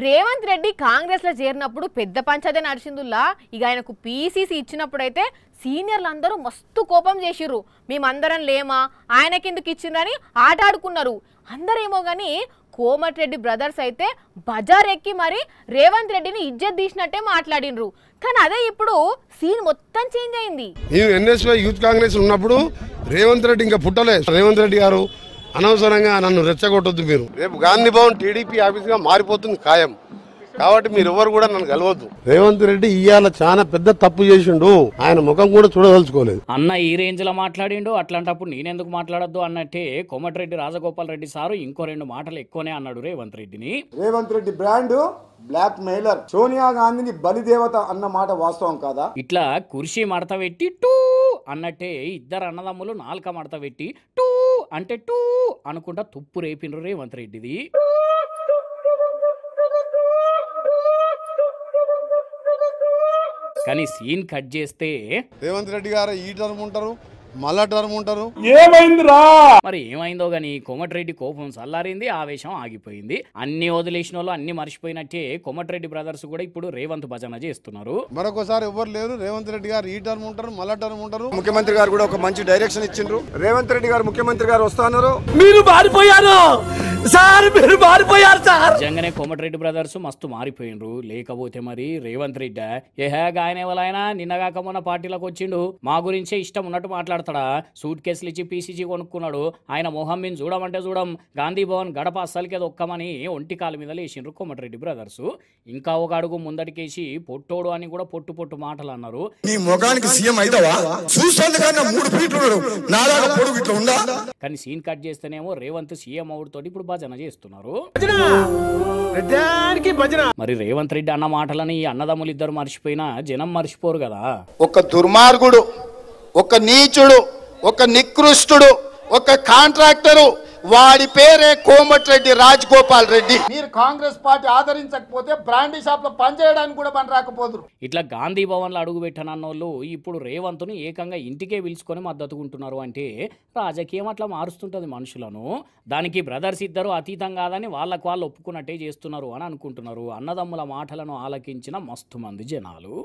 రేవంత్ రెడ్డి కాంగ్రెస్ లో చేరినప్పుడు పెద్ద పంచాయతీ నడిచిందుల్లా ఇక ఆయనకు పీసీసీ ఇచ్చినప్పుడైతే సీనియర్లందరూ మస్తు కోపం చేసిర్రు. మేమందరం లేమా, ఆయనకెందుకు ఇచ్చిండ్రని ఆట ఆడుకున్నారు. అందరేమో కానీ కోమటిరెడ్డి బ్రదర్స్ అయితే బజార్ ఎక్కి మరి రేవంత్ రెడ్డిని ఇజ్జత్ తీసినట్టే మాట్లాడినరు. కానీ అదే ఇప్పుడు సీన్ మొత్తం చేంజ్ అయింది. ఎన్ఎస్వై యూత్ కాంగ్రెస్ ఉన్నప్పుడు రేవంత్ రెడ్డి ఇంకా పుట్టలే. రేవంత్ రెడ్డి గారు అనవసరంగా నన్ను రెచ్చగొట్టొద్దు. మీరు రేపు గాంధీ భవన్ టీడీపీ ఆఫీస్ గా మారిపోతుంది ఖాయం. కాబట్టి మీరు ఎవరు కూడా నన్ను కలవద్దు. రేవంత్ రెడ్డి ఇవాళ చాలా పెద్ద తప్పు చేసిండు. ఆయన ముఖం కూడా చూడదలుచుకోలేదు. అన్న ఈ రేంజ్ లో మాట్లాడిండు. అట్లాంటప్పుడు నేనెందుకు మాట్లాడొద్దు అన్నట్టే కోమటిరెడ్డి రాజగోపాల్ రెడ్డి సారు ఇంకో 2 మాటలు ఎక్కువనే అన్నాడు రేవంత్ రెడ్డిని. Revanth Reddy brand blackmailer, Sonia గాంధీని బలిదేవత అన్న మాట వాస్తవం కాదా? ఇట్లా కుర్చీ మడత పెట్టి టూ అన్నట్టే ఇద్దరు అన్నదమ్ములు నాలుక మడత పెట్టి టూ అంటే టూ అనుకుంటా తుప్పు రేపిండ్రు రేవంత్ రెడ్డిది. కానీ సీన్ కట్ చేస్తే రేవంత్ రెడ్డి గారు ఈ టర్మ్ ఉంటారు, మళ్ళా టర్మ్ ఉంటారు. ఏమైందిరా? మరి ఏమైందో గానీ కోమటిరెడ్డి కోపం చల్లారింది, ఆవేశం ఆగిపోయింది. అన్ని వదిలేసిన వాళ్ళు అన్ని మర్చిపోయినట్టే కోమటిరెడ్డి బ్రదర్స్ కూడా ఇప్పుడు రేవంత్ భజన చేస్తున్నారు. మరొకసారి ఎవరు లేరు. రేవంత్ రెడ్డి గారు ఈ టర్మ్ ఉంటారు, మళ్ళా టర్మ్ ఉంటారు. ముఖ్యమంత్రి గారు కూడా ఒక మంచి డైరెక్షన్ ఇచ్చిండ్రు. రేవంత్ రెడ్డి గారు ముఖ్యమంత్రి గారు వస్తున్నారు. మీరు మారిపోయారు సార్, మీరు మారిపోయారు సార్. నిజంగానే కోమటిరెడ్డి బ్రదర్స్ మస్తు మారిపోయినరు. లేకపోతే మరి రేవంత్ రెడ్డి ఆయన ఎవరైనా నిన్నగాక మొన్న పార్టీలోకి వచ్చిండు, మా గురించే ఇష్టం ఉన్నట్టు మాట్లాడతాడా? సూట్ కేసులు ఇచ్చి పీసీసీ కొనుక్కున్నాడు. ఆయన మొహం మీద చూడమంటే చూడం. గాంధీ భవన్ గడప అస్సలకే దొక్కమని ఒంటి కాలు మీద లేచిండ్రు కోమటిరెడ్డి బ్రదర్స్. ఇంకా ఒక అడుగు ముందడికేసి పొట్టోడు అని కూడా పొట్టు పొట్టు మాటలు అన్నారు. నీ మొగానికి సీఎం అయితావా? చూస్తాను 3 ఫీట్లు నాలాగా పొడుగు ఇట్లా ఉందా? కానీ సీన్ కట్ చేస్తేనేమో రేవంత్ సీఎం అవుడుతోటి ఇప్పుడు భజన చేస్తున్నారు. మరి రేవంత్ రెడ్డి అన్న మాటలని అన్నదమ్ములు ఇద్దరు మర్చిపోయినా జనం మర్చిపోరు కదా. ఒక దుర్మార్గుడు, ఒక నీచుడు, ఒక నికృష్టుడు, ఒక కాంట్రాక్టరు, వాడి పేరే కోమటిరెడ్డి రాజగోపాల్ రెడ్డి. మీరు కాంగ్రెస్ పార్టీ ఆదరించకపోతే బ్రాండీ షాప్ లో పనిచేయడానికి కూడా పని రాకపోదురు. ఇట్లా గాంధీ భవన్ లో అడుగు పెట్టనన్నోళ్ళు ఇప్పుడు రేవంత్ను ఏకంగా ఇంటికే పిలుచుకొని మద్దతుకుంటున్నారు. అంటే రాజకీయం అట్లా మారుస్తుంటది మనుషులను. దానికి బ్రదర్స్ ఇద్దరు అతీతం కాదని వాళ్ళకు వాళ్ళు ఒప్పుకున్నట్టే చేస్తున్నారు అని అనుకుంటున్నారు. అన్నదమ్ముల మాటలను ఆలకించిన మస్తు మంది జనాలు.